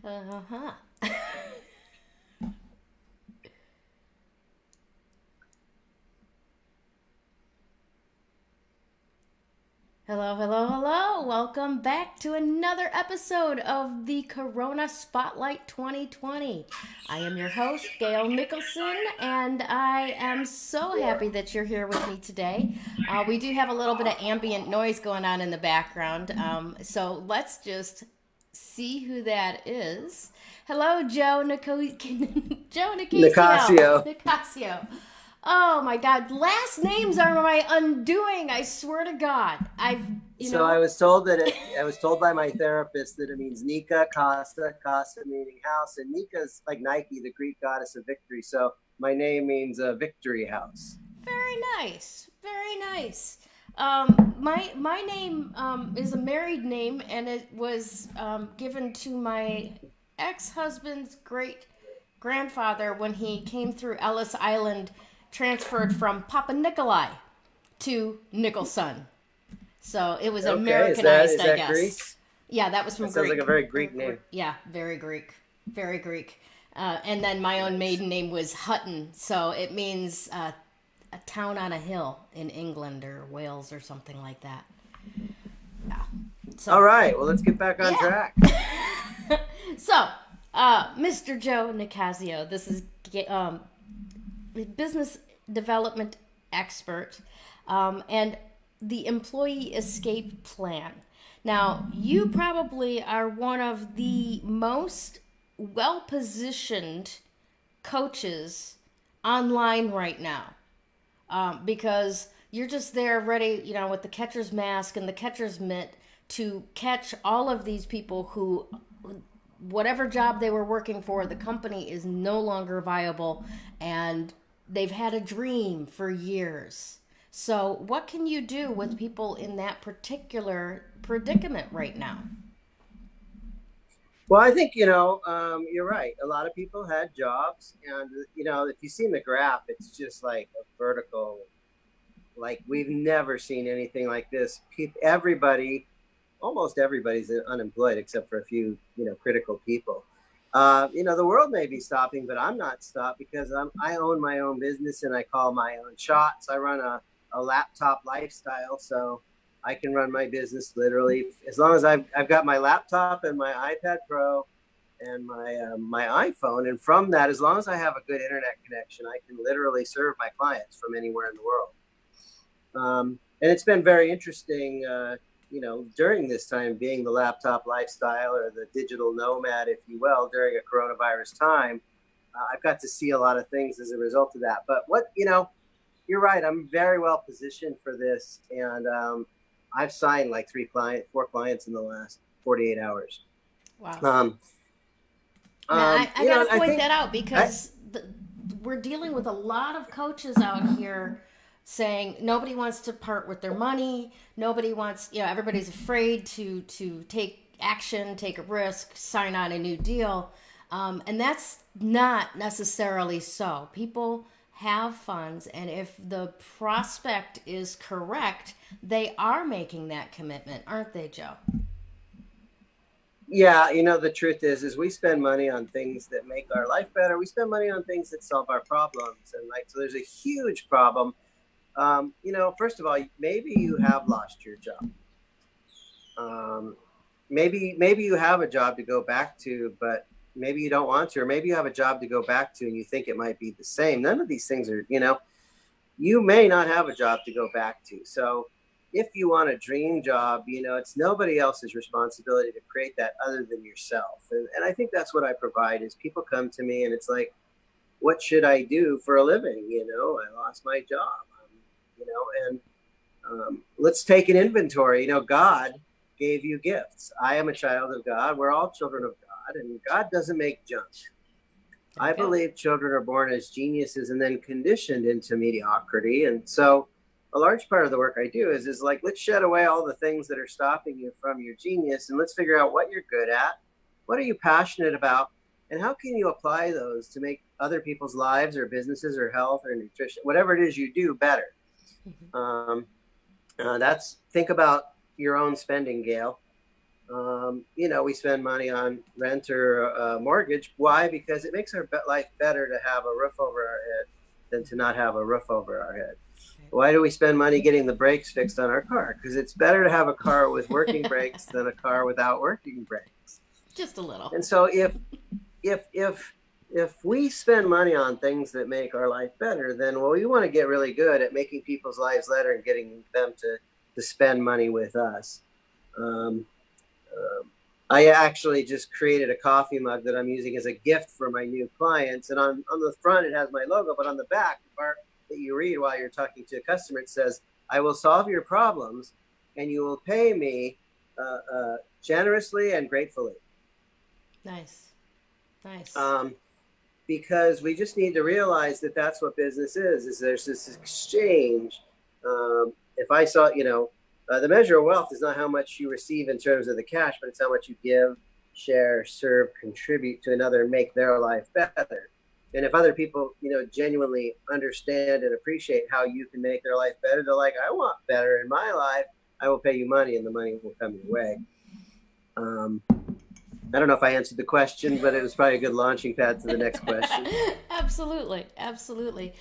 Uh-huh. Hello, hello, hello. Welcome back to another episode of the Corona Spotlight 2020. I am your host, Gayle Nicholson, and I am so happy that you're here with me today. We do have a little bit of ambient noise going on in the background, so let's just see who that is. Hello, Joe Nicassio. Nicassio. Nicassio. Oh my God! Last names are my undoing. I swear to God. I've, you So know, I was told by my therapist that it means Nika, Costa meaning house, and Nika's like Nike, the Greek goddess of victory. So my name means victory house. very nice, very nice. My name is a married name, and it was given to my ex husband's great grandfather when he came through Ellis Island, transferred from Papa Nikolai to Nicholson. So it was Okay, is that Americanized, is I that guess. Greece? Yeah, that was That from sounds like a Greek. very Greek name. Yeah, very Greek. Very Greek. And then my own Nice. maiden name was Hutton. So it means a town on a hill in England or Wales or something like that. Yeah. All So, right, well let's get back on yeah. track. So, Mr. Joe Nicasio, this is um, business development expert, and the employee escape plan. Now, you probably are one of the most well positioned coaches online right now, because you're just there ready, with the catcher's mask and the catcher's mitt to catch all of these people who, whatever job they were working for, the company is no longer viable, and they've had a dream for years. So, what can you do with people in that particular predicament right now? Well, I think you're right. A lot of people had jobs, and if you see in the graph, it's just like a vertical. Like we've never seen anything like this. Everybody, almost everybody's unemployed except for a few, critical people. The world may be stopping, but I'm not stopped because I own my own business and I call my own shots. I run a laptop lifestyle, so I can run my business literally as long as I've got my laptop and my iPad Pro and my iPhone. And from that, as long as I have a good internet connection, I can literally serve my clients from anywhere in the world. And it's been very interesting, during this time, being the laptop lifestyle or the digital nomad, if you will, during a coronavirus time. I've got to see a lot of things as a result of that. But you're right. I'm very well positioned for this. And I've signed like four clients in the last 48 hours. Wow. Um, Now, I got to I point think that out I, because we're dealing with a lot of coaches out here saying nobody wants to part with their money. Nobody wants, everybody's afraid to take action, take a risk, sign on a new deal. And that's not necessarily so. People have funds, and if the prospect is correct, they are making that commitment, aren't they, Joe? Yeah, the truth is we spend money on things that make our life better. We spend money on things that solve our problems, and like so, there's a huge problem. First of all, maybe you have lost your job. Um, maybe you have a job to go back to, but maybe you don't want to, or maybe you have a job to go back to and you think it might be the same. None of these things are, you may not have a job to go back to. So if you want a dream job, it's nobody else's responsibility to create that other than yourself. And I think that's what I provide is people come to me and it's like, what should I do for a living? I lost my job, and let's take an inventory. God gave you gifts. I am a child of God. We're all children of God, and God doesn't make junk. There I you go. believe children are born as geniuses and then conditioned into mediocrity. And so a large part of the work I do is like, let's shed away all the things that are stopping you from your genius and let's figure out what you're good at. What are you passionate about? And how can you apply those to make other people's lives or businesses or health or nutrition, whatever it is you do, better? Mhm. Think about your own spending, Gail. We spend money on rent or mortgage. Why? Because it makes our life better to have a roof over our head than to not have a roof over our head. Why do we spend money getting the brakes fixed on our car? Because it's better to have a car with working brakes than a car without working brakes. Just a little. And so if if we spend money on things that make our life better, then we want to get really good at making people's lives better and getting them to spend money with us. Um, I actually just created a coffee mug that I'm using as a gift for my new clients. And on the front, it has my logo, but on the back, the part that you read while you're talking to a customer, it says, I will solve your problems and you will pay me generously and gratefully. Nice. Nice. Because we just need to realize that that's what business is there's this exchange. If I saw, the measure of wealth is not how much you receive in terms of the cash, but it's how much you give, share, serve, contribute to another, and make their life better. And if other people, genuinely understand and appreciate how you can make their life better, they're like, I want better in my life. I will pay you money, and the money will come your way. I don't know if I answered the question, but it was probably a good launching pad to the next question. Absolutely, absolutely.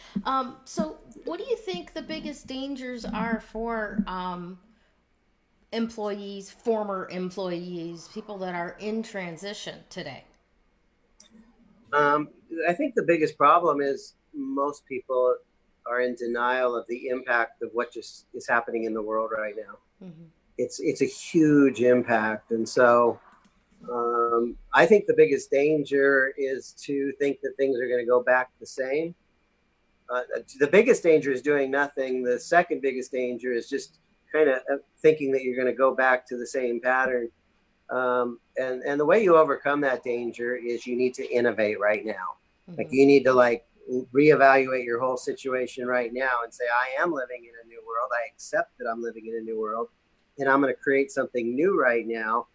So, what do you think the biggest dangers are for employees, former employees, people that are in transition today? Um, I think the biggest problem is most people are in denial of the impact of what just is happening in the world right now. Mm-hmm. It's a huge impact, and so I think the biggest danger is to think that things are going to go back the same. The biggest danger is doing nothing. The second biggest danger is just kind of thinking that you're going to go back to the same pattern. And the way you overcome that danger is you need to innovate right now. Mm-hmm. Like you need to reevaluate your whole situation right now and say, I am living in a new world. I accept that I'm living in a new world, and I'm going to create something new right now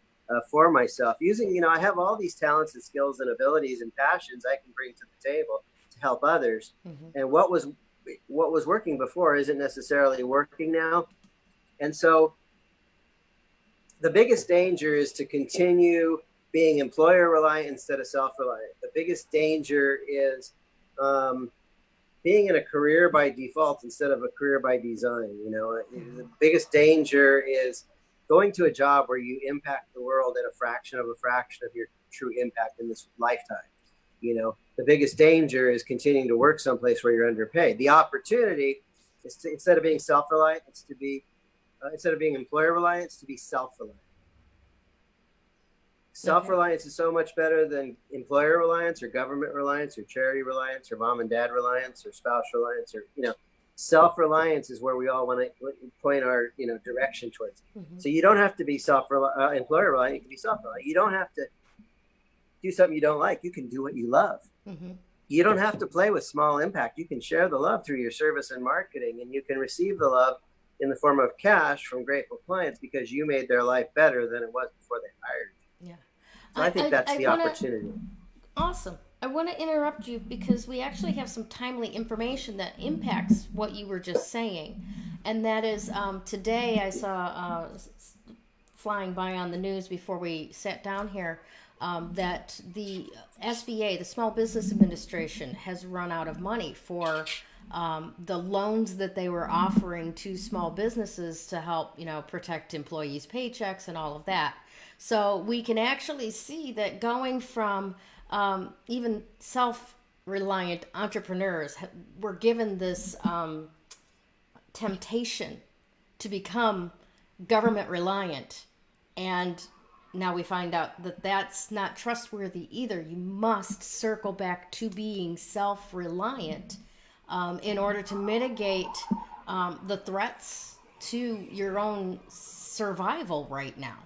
for myself. Using, I have all these talents and skills and abilities and passions I can bring to the table to help others. Mm-hmm. And what was working before isn't necessarily working now. And so the biggest danger is to continue being employer reliant instead of self-reliant. The biggest danger is being in a career by default instead of a career by design. The biggest danger is going to a job where you impact the world at a fraction of your true impact in this lifetime. The biggest danger is continuing to work someplace where you're underpaid. The opportunity is to, instead of being self-reliant, it's to be instead of being employer reliant, it's to be self-reliant. Self-reliance is so much better than employer reliance or government reliance or charity reliance or mom and dad reliance or spouse reliance or, self-reliance is where we all want to point our, direction towards. Mm-hmm. So you don't have to be employer reliant. You can be self-reliant. You don't have to do something you don't like. You can do what you love. Mm-hmm. You don't have to play with small impact. You can share the love through your service and marketing, and you can receive the love in the form of cash from grateful clients because you made their life better than it was before they hired you. Yeah. So I think that's the opportunity. Awesome. I want to interrupt you because we actually have some timely information that impacts what you were just saying. And that is today I saw flying by on the news before we sat down here that the SBA, the Small Business Administration, has run out of money for the loans that they were offering to small businesses to help, protect employees' paychecks and all of that. So we can actually see that going from even self-reliant entrepreneurs were given this temptation to become government reliant, and now we find out that that's not trustworthy either. You must circle back to being self-reliant in order to mitigate the threats to your own survival right now.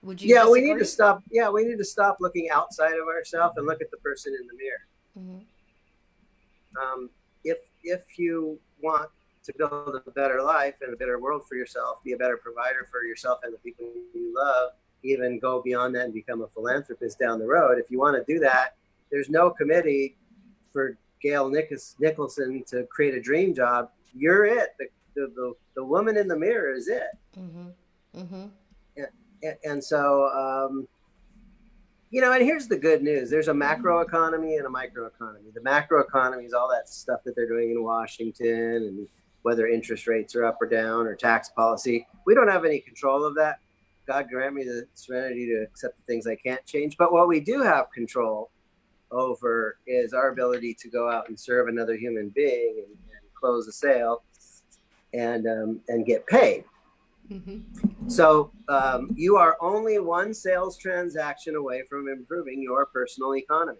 Would you disagree? We need to stop. Yeah, we need to stop looking outside of ourselves and look at the person in the mirror. Mm-hmm. If you want to build a better life and a better world for yourself, be a better provider for yourself and the people you love, even go beyond that and become a philanthropist down the road. If you want to do that, there's no committee for Gayle Nicholson to create a dream job. You're it. The woman in the mirror is it. Mm-hmm. Mm-hmm. Yeah. And so, and here's the good news. There's a macro economy and a micro economy. The macro economy is all that stuff that they're doing in Washington, and whether interest rates are up or down, or tax policy. We don't have any control of that. God grant me the serenity to accept the things I can't change. But what we do have control over is our ability to go out and serve another human being, and close a sale, and get paid. Mm-hmm. So you are only one sales transaction away from improving your personal economy.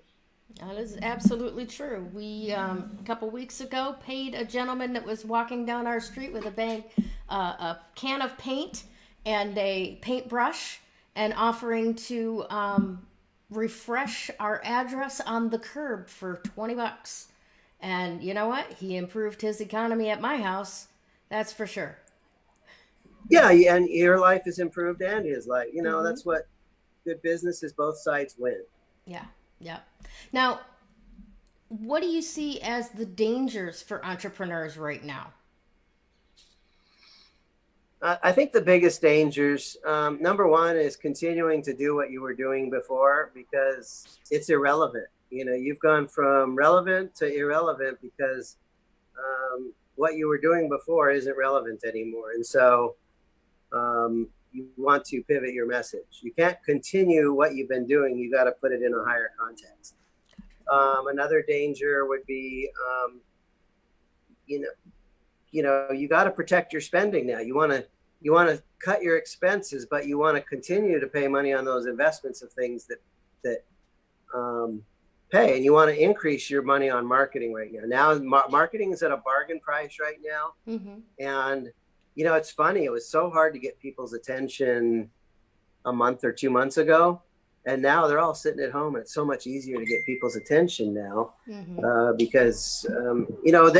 That is absolutely true. We a couple weeks ago paid a gentleman that was walking down our street with a can of paint and a paintbrush, and offering to refresh our address on the curb for $20. And you know what? He improved his economy at my house. That's for sure. Yeah, and your life is improved and his life. Mm-hmm. That's what good business is. Both sides win. Yeah, yeah. Now, what do you see as the dangers for entrepreneurs right now? I think the biggest dangers, number one, is continuing to do what you were doing before, because it's irrelevant. You've gone from relevant to irrelevant because what you were doing before isn't relevant anymore. And so you want to pivot your message. You can't continue what you've been doing. You got to put it in a higher context. Another danger would be, you got to protect your spending now. You want to cut your expenses, but you want to continue to pay money on those investments of things that pay, and you want to increase your money on marketing right now. Now, marketing is at a bargain price right now. Mm-hmm. And it's funny. It was so hard to get people's attention a month or 2 months ago. And now they're all sitting at home, and it's so much easier to get people's attention now. Mm-hmm. Because,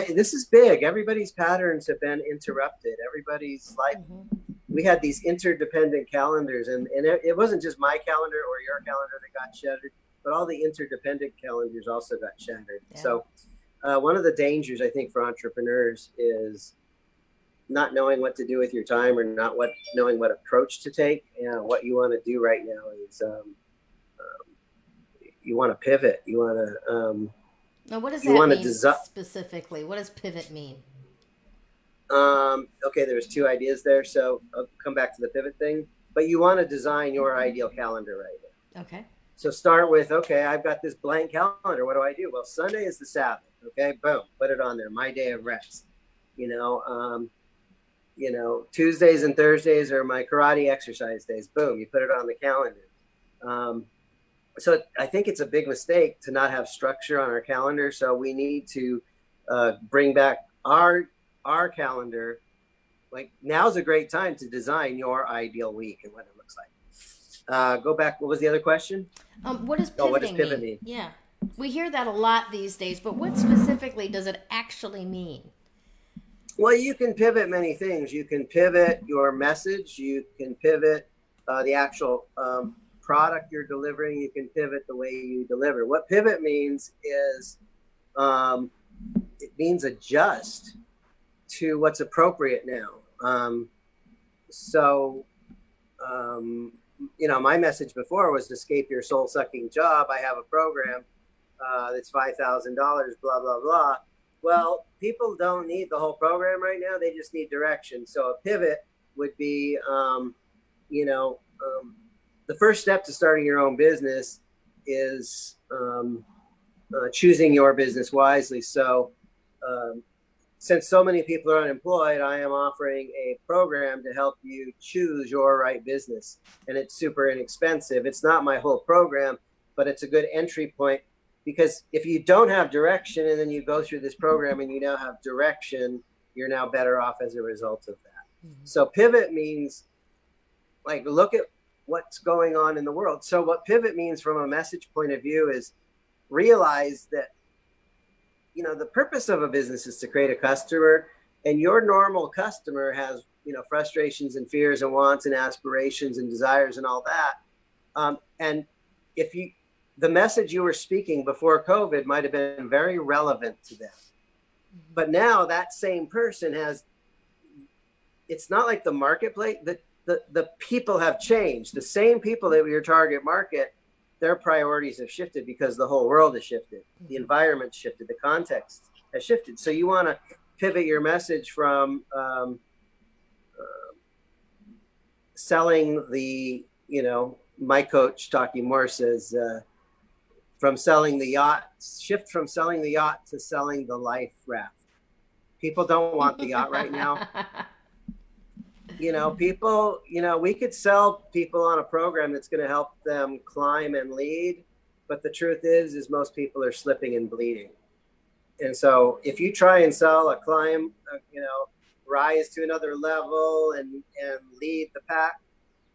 this is big. Everybody's patterns have been interrupted. Everybody's life. Mm-hmm. We had these interdependent calendars, and it wasn't just my calendar or your calendar that got shattered, but all the interdependent calendars also got shattered. Yeah. So one of the dangers, I think, for entrepreneurs is not knowing what to do with your time, or knowing what approach to take. What you want to do right now is you want to pivot. You want to. Now, what does that mean specifically? What does pivot mean? Okay, there's two ideas there. So I'll come back to the pivot thing. But you want to design your ideal calendar right now. Okay. So start with, okay, I've got this blank calendar. What do I do? Well, Sunday is the Sabbath. Okay, boom, put it on there. My day of rest. Tuesdays and Thursdays are my karate exercise days. Boom, you put it on the calendar. So I think it's a big mistake to not have structure on our calendar. So we need to bring back our calendar. Like, now's a great time to design your ideal week and what it looks like. Go back. What was the other question? What does pivot mean? Yeah, we hear that a lot these days, but what specifically does it actually mean? Well, you can pivot many things. You can pivot your message. You can pivot the actual product you're delivering. You can pivot the way you deliver. What pivot means is it means adjust to what's appropriate now. My message before was to escape your soul-sucking job. I have a program that's $5,000, blah, blah, blah. Well, people don't need the whole program right now. They just need direction. So a pivot would be, the first step to starting your own business is choosing your business wisely. So since so many people are unemployed, I am offering a program to help you choose your right business. And it's super inexpensive. It's not my whole program, but it's a good entry point. Because if you don't have direction and then you go through this program and you now have direction, you're now better off as a result of that. Mm-hmm. So pivot means, like, look at what's going on in the world. So what pivot means from a message point of view is realize that, the purpose of a business is to create a customer, and your normal customer has, frustrations and fears and wants and aspirations and desires and all that. And if the message you were speaking before COVID might have been very relevant to them. But now that same person it's not like the marketplace, the the people have changed. The same people that were your target market, their priorities have shifted because the whole world has shifted. The environment shifted. The context has shifted. So you want to pivot your message from selling the, my coach, Taki Moore, says, from selling the yacht, shift from selling the yacht to selling the life raft. People don't want the yacht right now. People, we could sell people on a program that's going to help them climb and lead. But the truth is most people are slipping and bleeding. And so if you try and sell a climb, rise to another level and lead the pack,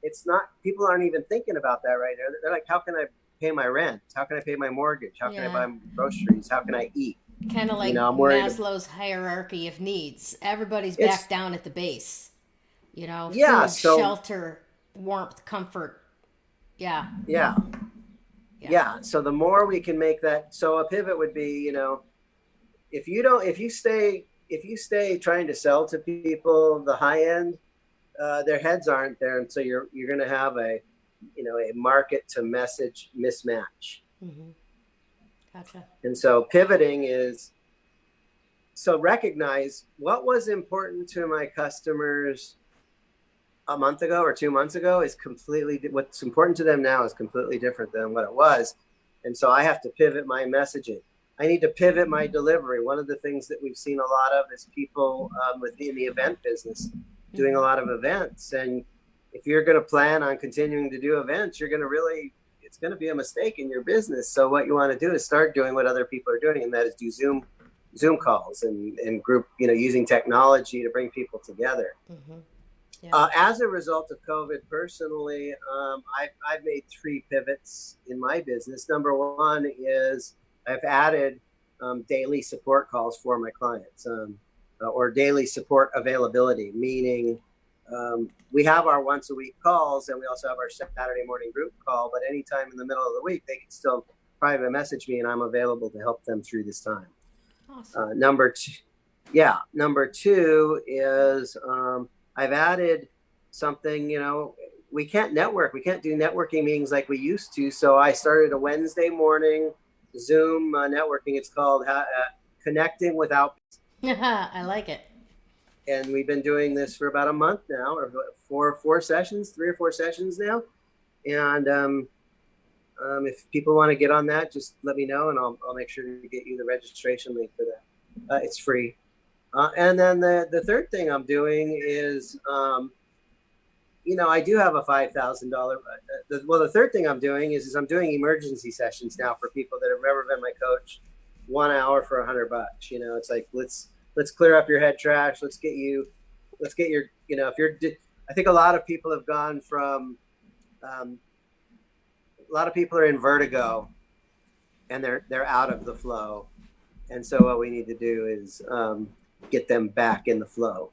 it's not, people aren't even thinking about that right now. They're like, how can I pay my rent? How can I pay my mortgage? How can I buy groceries? How can I eat? Kind of like Maslow's hierarchy of needs. Everybody's back down at the base. Food, shelter, warmth, comfort. Yeah. So the more we can make that, so a pivot would be, if you stay trying to sell to people the high end, their heads aren't there, and so you're going to have a market to message mismatch. Mm-hmm. Gotcha. And so pivoting is, so recognize what was important to my customers a month ago or 2 months ago is completely, what's important to them now is completely different than what it was. And so I have to pivot my messaging. I need to pivot my delivery. One of the things that we've seen a lot of is people within the event business doing a lot of events. And if you're going to plan on continuing to do events, it's going to be a mistake in your business. So what you want to do is start doing what other people are doing, and that is do Zoom calls and group, using technology to bring people together. Mm-hmm. Yeah. As a result of COVID, personally, I've made 3 pivots in my business. Number one is I've added daily support calls for my clients, or daily support availability, meaning we have our once a week calls, and we also have our Saturday morning group call. But anytime in the middle of the week, they can still private message me, and I'm available to help them through this time. Awesome. Number two is I've added something, we can't network. We can't do networking meetings like we used to. So I started a Wednesday morning Zoom networking. It's called Connecting Without. I like it. And we've been doing this for about a month now, or 3 or 4 sessions now. And if people want to get on that, just let me know, and I'll make sure to get you the registration link for that. It's free. And then the third thing I'm doing is, I do have a $5,000. The third thing I'm doing is I'm doing emergency sessions now for people that have never been my coach. 1 hour for $100. It's like, let's clear up your head trash. Let's get your, I think a lot of people have gone from, a lot of people are in vertigo, and they're out of the flow. And so what we need to do is get them back in the flow.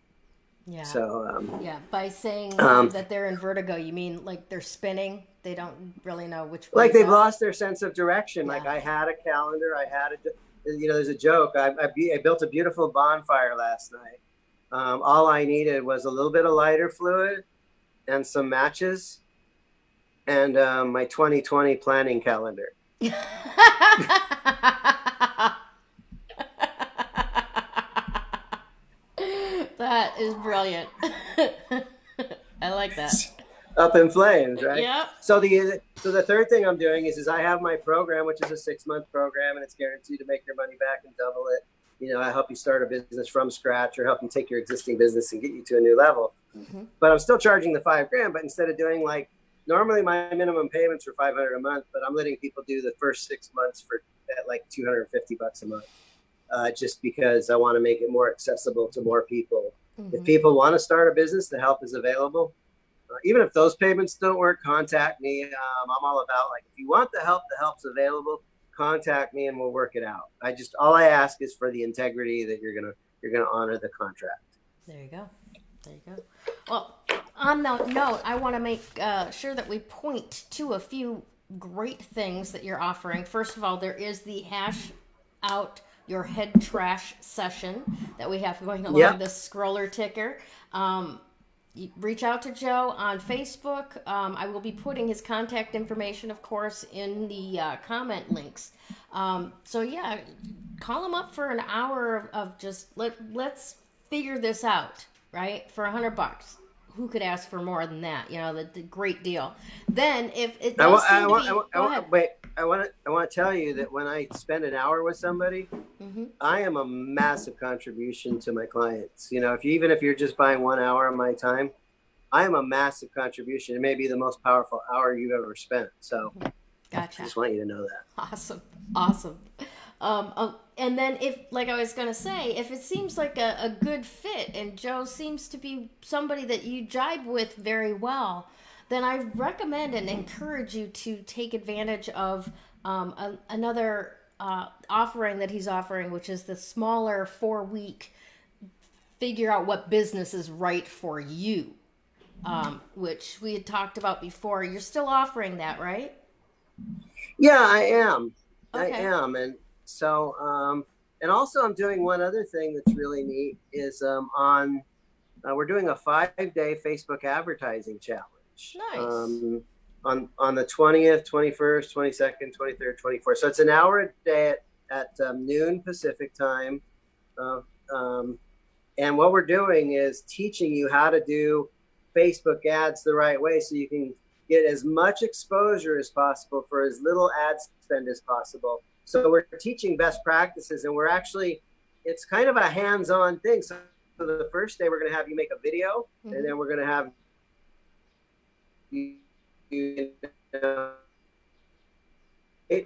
Yeah. So by saying that they're in vertigo, you mean like they're spinning? They don't really know which way. Like they've lost their sense of direction. Yeah. Like I had a calendar. There's a joke. I built a beautiful bonfire last night. All I needed was a little bit of lighter fluid and some matches, and my 2020 planning calendar. That is brilliant. I like that. Up in flames, right? Yep. So the third thing I'm doing is I have my program, which is a 6-month program, and it's guaranteed to make your money back and double it. I help you start a business from scratch, or help you take your existing business and get you to a new level. Mm-hmm. But I'm still charging the $5,000. But instead of doing normally my minimum payments are $500 a month, but I'm letting people do the first 6 months at like $250 a month. Just because I want to make it more accessible to more people. Mm-hmm. If people want to start a business, the help is available. Even if those payments don't work, contact me. I'm all about, if you want the help's available. Contact me and we'll work it out. All I ask is for the integrity that you're gonna honor the contract. There you go. Well, on that note, I want to make sure that we point to a few great things that you're offering. First of all, there is the Hash Out Your Head Trash session that we have going along the scroller ticker. you reach out to Joe on Facebook. I will be putting his contact information, of course, in the comment links. So yeah, call him up for an hour of just let's figure this out, right? For $100. Who could ask for more than that? You know, the great deal. Then, if it I does want, I seem to want, I be, want, I go want, ahead. wait, I want to tell you that when I spend an hour with somebody, Hmm. I am a massive contribution to my clients. You know, even if you're just buying 1 hour of my time, I am a massive contribution. It may be the most powerful hour you've ever spent. So I Gotcha. just want you to know that. Awesome. Awesome. And then, if, like I was going to say, if it seems like a good fit and Joe seems to be somebody that you jibe with very well, then I recommend and encourage you to take advantage of another offering that he's offering, which is the smaller 4 week figure out what business is right for you, which we had talked about before. You're still offering that, right? Yeah, I am. I Okay. am. And also I'm doing one other thing that's really neat is we're doing a 5 day Facebook advertising challenge Nice. on the 20th, 21st, 22nd, 23rd, 24th. So it's an hour a day at noon Pacific time. Uh, um, and what we're doing is teaching you how to do Facebook ads the right way so you can get as much exposure as possible for as little ad spend as possible. So we're teaching best practices, and it's kind of a hands-on thing. So the first day, we're going to have you make a video, and Hmm. then we're going to have you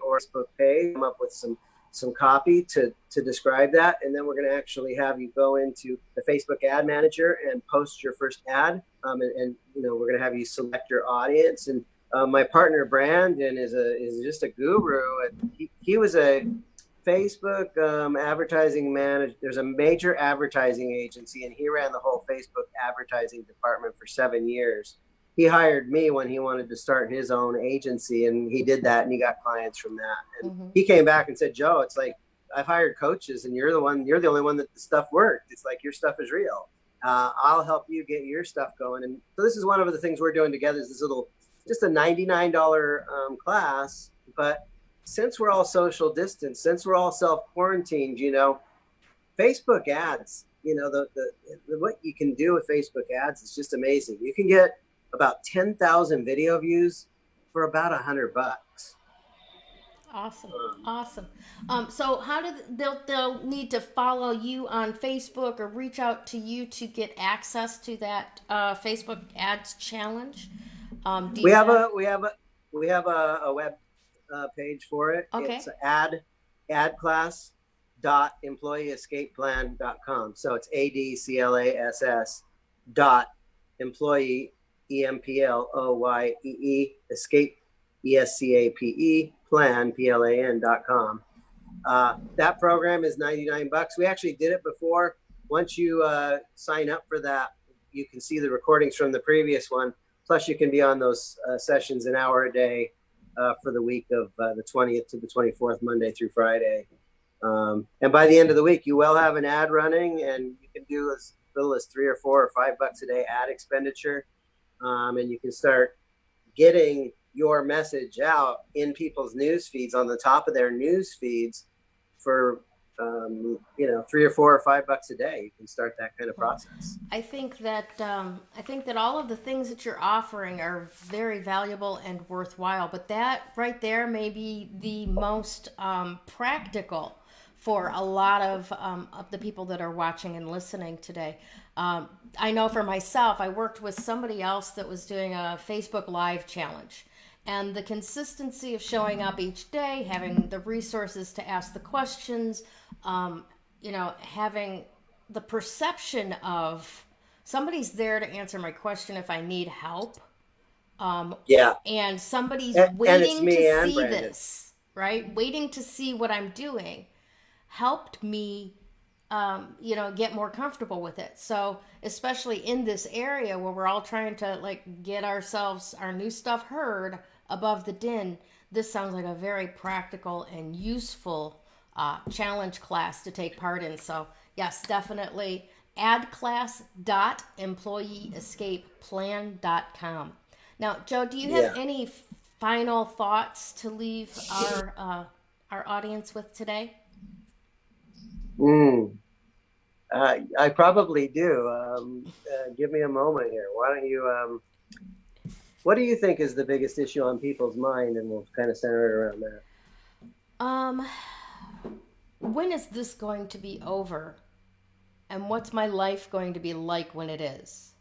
or Facebook page, come up with some copy to describe that, and then we're going to actually have you go into the Facebook ad manager and post your first ad, and we're going to have you select your audience. And my partner Brandon is just a guru, and he was a Facebook advertising manager. There's a major advertising agency, and he ran the whole Facebook advertising department for 7 years. He hired me when he wanted to start his own agency, and he did that, and he got clients from that. And Hmm. he came back and said, "Joe, it's like I've hired coaches, and you're the only one that the stuff worked. It's like your stuff is real. I'll help you get your stuff going." And so this is one of the things we're doing together. Is this little, just a $99 class, but since we're all social distance, since we're all self quarantined, Facebook ads, the what you can do with Facebook ads is just amazing. You can get about 10,000 video views for about $100. Awesome. Um, Awesome. So how do they'll need to follow you on Facebook or reach out to you to get access to that Facebook ads challenge? Do we you have have? a we have a we have a web page for it. It's Okay. adclass dot employeeescapeplan.com. So it's ADCLASS dot employee EMPLOYEE escape ESCAPE plan.com. That program is $99. We actually did it before. Once you sign up for that, you can see the recordings from the previous one. Plus, you can be on those sessions an hour a day for the week of the 20th to the 24th, Monday through Friday. And by the end of the week, you will have an ad running, and you can do as little as $3 or $4 or $5 a day ad expenditure, and you can start getting your message out in people's news feeds, on the top of their news feeds, for $3 or $4 or $5 a day. You can start that kind of process. I think that all of the things that you're offering are very valuable and worthwhile. But that right there may be the most practical for a lot of the people that are watching and listening today. I know for myself, I worked with somebody else that was doing a Facebook Live challenge. And the consistency of showing up each day, having the resources to ask the questions, having the perception of somebody's there to answer my question if I need help, um, Yeah, and somebody's and it's waiting to me and see Brandon. this, right? Waiting to see what I'm doing helped me, get more comfortable with it. So, especially in this area where we're all trying to like get our new stuff heard above the din, this sounds like a very practical and useful challenge class to take part in. So, yes, definitely. addclass.employeeescapeplan.com. Now, Joe, do you have Yeah. any final thoughts to leave our audience with today? Mm. I probably do. Give me a moment here. Why don't you? What do you think is the biggest issue on people's mind, and we'll kind of center it around that. Um, when is this going to be over? And what's my life going to be like when it is?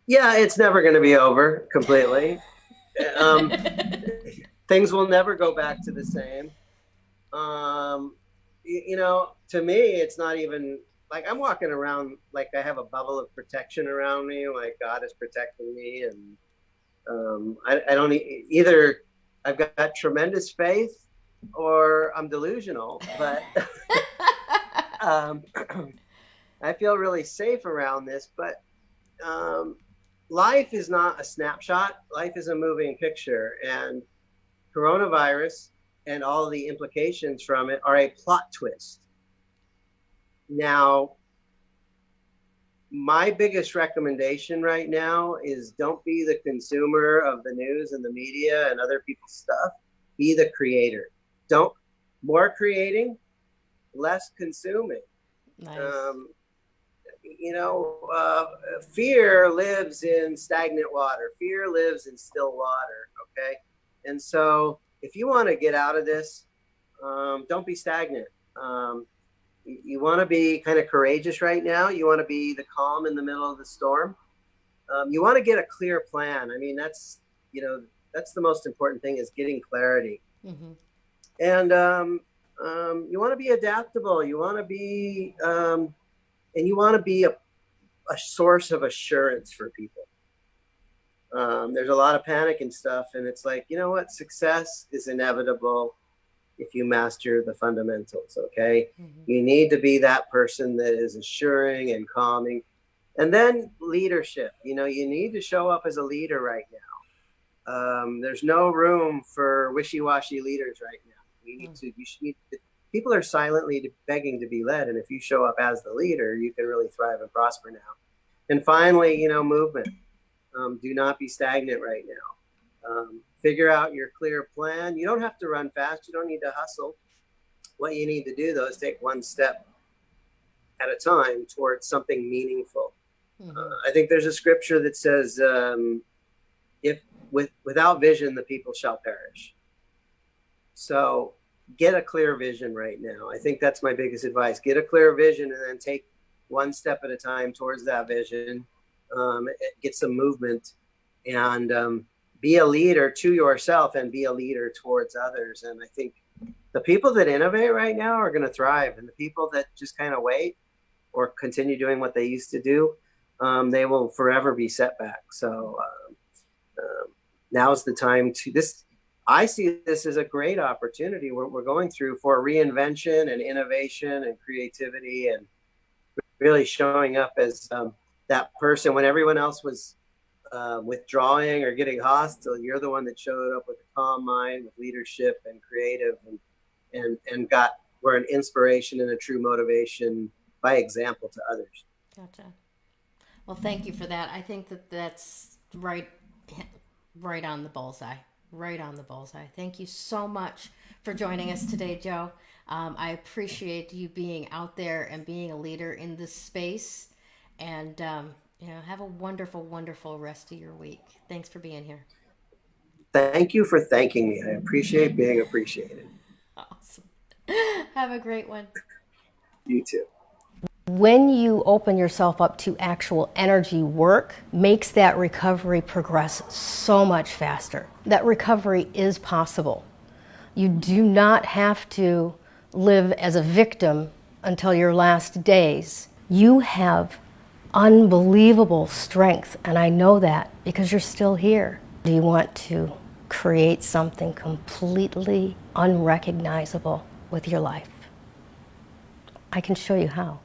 Yeah, it's never going to be over completely. Um, Things will never go back to the same. To me, it's not even like I'm walking around like I have a bubble of protection around me, like God is protecting me, and I don't either. I've got tremendous faith, or I'm delusional, but um, I feel really safe around this. But um, life is not a snapshot. Life is a moving picture, and coronavirus and all of the implications from it are a plot twist. Now, my biggest recommendation right now is don't be the consumer of the news and the media and other people's stuff. Be the creator. Don't more creating, less consuming. Nice. Fear lives in stagnant water. Fear lives in still water. Okay, and so if you want to get out of this, don't be stagnant. You want to be kind of courageous right now. You want to be the calm in the middle of the storm. You want to get a clear plan. I mean, that's the most important thing is getting clarity. Mm-hmm. And you want to be adaptable. You want to be, and you want to be a source of assurance for people. There's a lot of panic and stuff, and it's like, you know what? Success is inevitable if you master the fundamentals, okay? Mm-hmm. You need to be that person that is assuring and calming. And then leadership. You need to show up as a leader right now. There's no room for wishy-washy leaders right now. People are silently begging to be led, and if you show up as the leader, you can really thrive and prosper now. And finally, movement. Do not be stagnant right now. Figure out your clear plan. You don't have to run fast. You don't need to hustle. What you need to do, though, is take one step at a time towards something meaningful. Mm-hmm. I think there's a scripture that says, without vision, the people shall perish. So get a clear vision right now. I think that's my biggest advice. Get a clear vision and then take one step at a time towards that vision. Get some movement and be a leader to yourself and be a leader towards others. And I think the people that innovate right now are going to thrive, and the people that just kind of wait or continue doing what they used to do, they will forever be set back. So now's the time to this. I see this as a great opportunity we're going through for reinvention and innovation and creativity, and really showing up as that person when everyone else was withdrawing or getting hostile. You're the one that showed up with a calm mind, with leadership and creative, and were an inspiration and a true motivation by example to others. Gotcha. Well, thank you for that. I think that's right on the bullseye. Right on the bullseye. Thank you so much for joining us today, Joe. I appreciate you being out there and being a leader in this space. And have a wonderful, wonderful rest of your week. Thanks for being here. Thank you for thanking me. I appreciate being appreciated. Awesome. Have a great one. You too. When you open yourself up to actual energy work, makes that recovery progress so much faster. That recovery is possible. You do not have to live as a victim until your last days. You have unbelievable strength, and I know that because you're still here. Do you want to create something completely unrecognizable with your life? I can show you how.